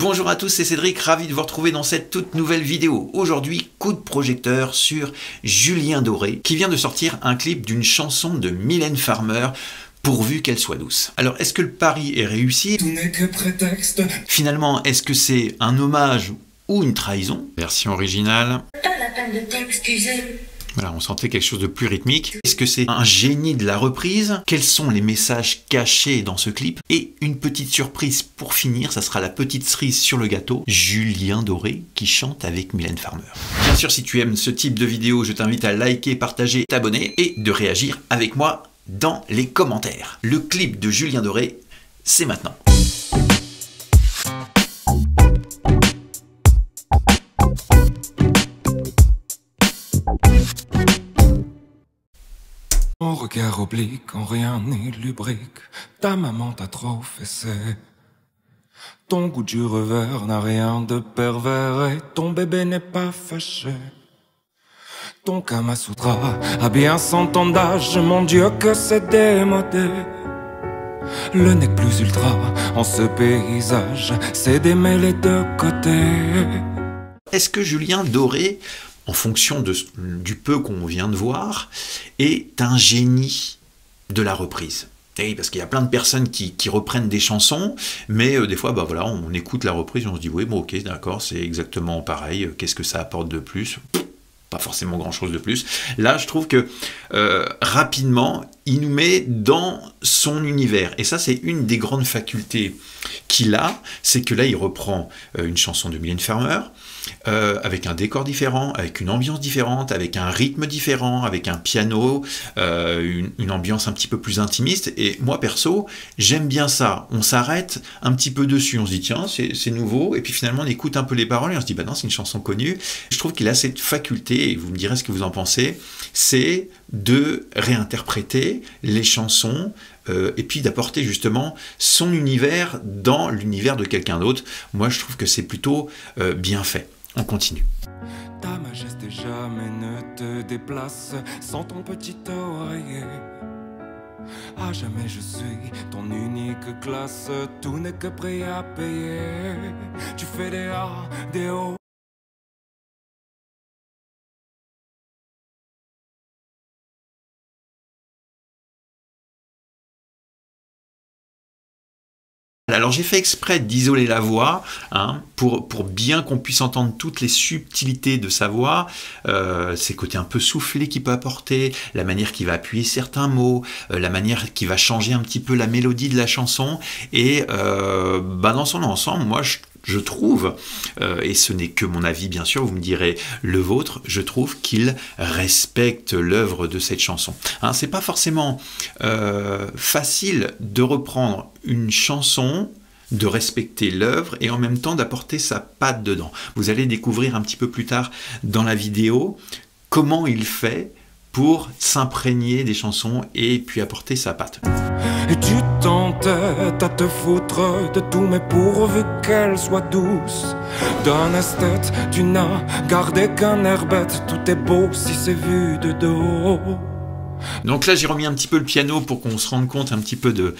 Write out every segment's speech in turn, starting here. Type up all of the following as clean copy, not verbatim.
Bonjour à tous, c'est Cédric, ravi de vous retrouver dans cette toute nouvelle vidéo. Aujourd'hui, coup de projecteur sur Julien Doré, qui vient de sortir un clip d'une chanson de Mylène Farmer, pourvu qu'elle soit douce. Alors, est-ce que le pari est réussi? Tout n'est que prétexte. Finalement, est-ce que c'est un hommage ou une trahison? Version originale. Pas la peine de t'excuser. Voilà, on sentait quelque chose de plus rythmique. Est-ce que c'est un génie de la reprise? Quels sont les messages cachés dans ce clip? Et une petite surprise pour finir, ça sera la petite cerise sur le gâteau, Julien Doré qui chante avec Mylène Farmer. Bien sûr, si tu aimes ce type de vidéo, je t'invite à liker, partager, t'abonner et de réagir avec moi dans les commentaires. Le clip de Julien Doré, c'est maintenant. Mon regard oblique, en rien ni lubrique. Ta maman t'a trop fessé. Ton goût du revers n'a rien de pervers et ton bébé n'est pas fâché. Ton Kama Sutra a bien 100 ans d'âge, mon Dieu que c'est démodé. Le nez plus ultra en ce paysage, c'est d'aimer les deux côtés. Est-ce que Julien Doré, en fonction du peu qu'on vient de voir, est un génie de la reprise? Et parce qu'il y a plein de personnes qui reprennent des chansons, mais des fois, bah voilà, on écoute la reprise et on se dit, oui, bon, ok, d'accord, c'est exactement pareil, qu'est-ce que ça apporte de plus? Pas forcément grand-chose de plus. Là, je trouve que rapidement, il nous met dans son univers. Et ça, c'est une des grandes facultés qu'il a, c'est que là, il reprend une chanson de Mylène Farmer, avec un décor différent, avec une ambiance différente, avec un rythme différent, avec un piano, une ambiance un petit peu plus intimiste. Et moi, perso, j'aime bien ça. On s'arrête un petit peu dessus, on se dit, tiens, c'est nouveau. Et puis finalement, on écoute un peu les paroles et on se dit, bah non, c'est une chanson connue. Je trouve qu'il a cette faculté, et vous me direz ce que vous en pensez, c'est de réinterpréter les chansons et puis d'apporter justement son univers dans l'univers de quelqu'un d'autre. Moi, je trouve que c'est plutôt bien fait. On continue. Ta majesté jamais ne te déplace sans ton petit oreiller. À jamais je suis ton unique classe, tout n'est que prêt à payer. Tu fais des A, des O. Alors j'ai fait exprès d'isoler la voix pour bien qu'on puisse entendre toutes les subtilités de sa voix, ces côtés un peu soufflés qu'il peut apporter, la manière qu'il va appuyer certains mots, la manière qu'il va changer un petit peu la mélodie de la chanson. Et dans son ensemble, moi je trouve, et ce n'est que mon avis bien sûr, vous me direz le vôtre, je trouve qu'il respecte l'œuvre de cette chanson. C'est pas forcément facile de reprendre une chanson, de respecter l'œuvre et en même temps d'apporter sa patte dedans. Vous allez découvrir un petit peu plus tard dans la vidéo comment il fait pour s'imprégner des chansons et puis apporter sa patte. Et tu t'entêtes à te foutre de tout, mais pourvu qu'elle soit douce. D'un esthète, tu n'as gardé qu'un air bête. Tout est beau si c'est vu de dos. Donc là, j'ai remis un petit peu le piano pour qu'on se rende compte un petit peu de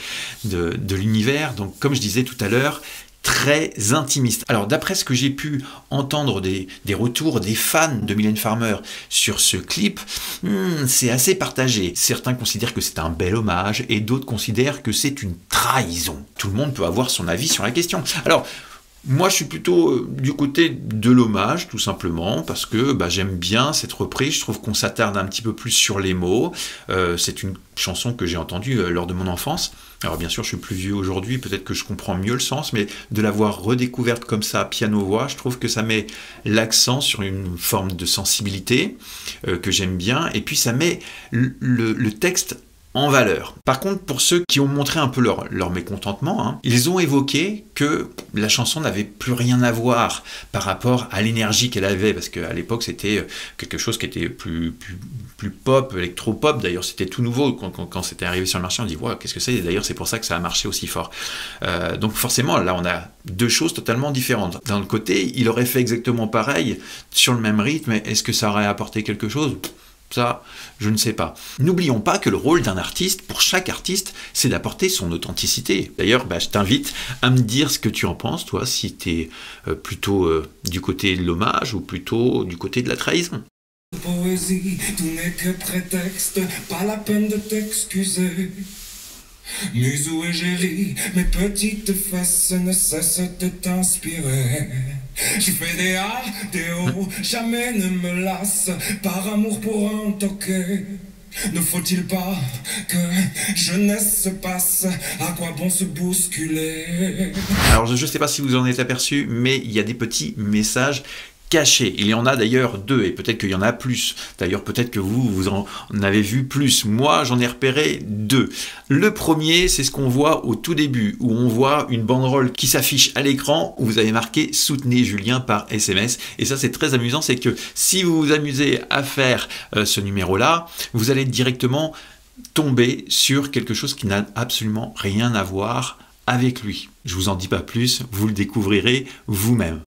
l'univers. Donc, comme je disais tout à l'heure, très intimiste. Alors, d'après ce que j'ai pu entendre des retours des fans de Mylène Farmer sur ce clip, c'est assez partagé. Certains considèrent que c'est un bel hommage et d'autres considèrent que c'est une trahison. Tout le monde peut avoir son avis sur la question. Alors, moi, je suis plutôt du côté de l'hommage, tout simplement, parce que j'aime bien cette reprise. Je trouve qu'on s'attarde un petit peu plus sur les mots. C'est une chanson que j'ai entendue lors de mon enfance. Alors bien sûr, je suis plus vieux aujourd'hui, peut-être que je comprends mieux le sens, mais de l'avoir redécouverte comme ça, piano-voix, je trouve que ça met l'accent sur une forme de sensibilité que j'aime bien, et puis ça met le texte en valeur. Par contre, pour ceux qui ont montré un peu leur mécontentement, ils ont évoqué que la chanson n'avait plus rien à voir par rapport à l'énergie qu'elle avait, parce qu'à l'époque, c'était quelque chose qui était plus pop, électro-pop. D'ailleurs, c'était tout nouveau quand c'était arrivé sur le marché. On dit, wow, qu'est-ce que c'est? Et d'ailleurs, c'est pour ça que ça a marché aussi fort. Donc forcément, là, on a deux choses totalement différentes. D'un côté, il aurait fait exactement pareil sur le même rythme. Est-ce que ça aurait apporté quelque chose? Ça, je ne sais pas. N'oublions pas que le rôle d'un artiste, pour chaque artiste, c'est d'apporter son authenticité. D'ailleurs, je t'invite à me dire ce que tu en penses, toi, si tu es plutôt du côté de l'hommage ou plutôt du côté de la trahison. Poésie, tout n'est que prétexte, pas la peine de t'excuser. Musou et Géry, mes petites fesses ne cessent de t'inspirer. Je fais des A, des O, jamais ne me lasse, par amour pour un toqué. Ne faut-il pas que jeunesse se passe? À quoi bon se bousculer? Alors je ne sais pas si vous en êtes aperçu, mais il y a des petits messages cachés. Il y en a d'ailleurs 2, et peut-être qu'il y en a plus. D'ailleurs, peut-être que vous en avez vu plus. Moi, j'en ai repéré 2. Le premier, c'est ce qu'on voit au tout début, où on voit une banderole qui s'affiche à l'écran, où vous avez marqué « Soutenez Julien par SMS ». Et ça, c'est très amusant, c'est que si vous vous amusez à faire ce numéro-là, vous allez directement tomber sur quelque chose qui n'a absolument rien à voir avec lui. Je vous en dis pas plus, vous le découvrirez vous-même.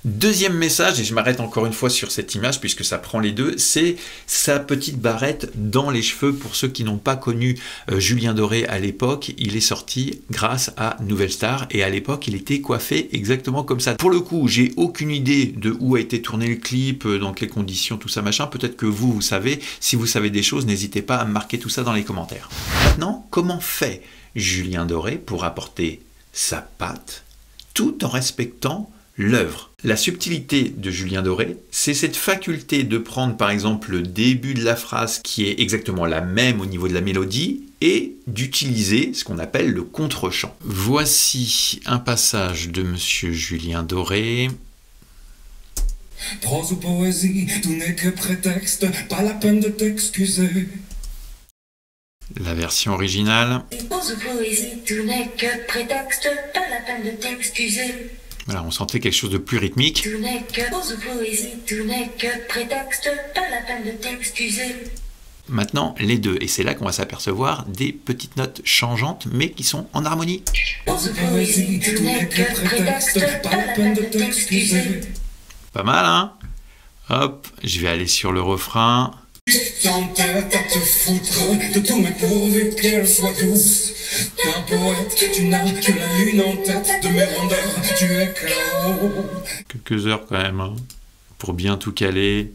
Deuxième message, et je m'arrête encore une fois sur cette image puisque ça prend les deux, c'est sa petite barrette dans les cheveux. Pour ceux qui n'ont pas connu Julien Doré à l'époque, il est sorti grâce à Nouvelle Star et à l'époque il était coiffé exactement comme ça. Pour le coup, j'ai aucune idée de où a été tourné le clip, dans quelles conditions, tout ça machin. Peut-être que vous savez. Si vous savez des choses, n'hésitez pas à me marquer tout ça dans les commentaires. Maintenant, comment fait Julien Doré pour apporter sa patte tout en respectant l'œuvre? La subtilité de Julien Doré, c'est cette faculté de prendre par exemple le début de la phrase qui est exactement la même au niveau de la mélodie et d'utiliser ce qu'on appelle le contre-champ. Voici un passage de Monsieur Julien Doré. Prose ou poésie, tout n'est que prétexte, pas la peine de t'excuser. La version originale. Prose ou poésie, tout n'est que prétexte, pas la peine de t'excuser. Voilà, on sentait quelque chose de plus rythmique. Tout n'est que prose ou poésie, tout n'est que prétexte, pas la peine de t'excuser. Maintenant, les deux. Et c'est là qu'on va s'apercevoir des petites notes changeantes, mais qui sont en harmonie. Prose ou poésie, tout n'est que prétexte, pas la peine de t'excuser. Pas mal, hein? Hop, je vais aller sur le refrain. T'entêtes à te foutre de tout, mais pourvu qu'elle soit douce. T'es un poète, tu n'as que la lune en tête de mes rondeurs, tu es KO. Quelques heures quand même, hein, pour bien tout caler.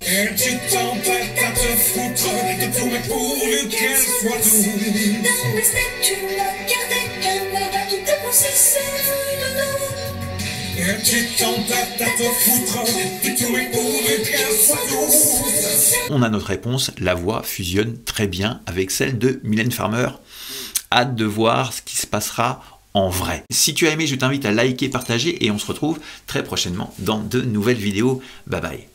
Et tu t'entêtes à te foutre de tout, mais pourvu qu'elle soit douce. Non, mais c'est tu l'as gardé, qu'elle a tout dépensé, c'est dedans. Et tu t'entêtes à te foutre de tout, mais pourvu qu'elle soit douce. On a notre réponse, la voix fusionne très bien avec celle de Mylène Farmer. Hâte de voir ce qui se passera en vrai. Si tu as aimé, je t'invite à liker, partager et on se retrouve très prochainement dans de nouvelles vidéos. Bye bye.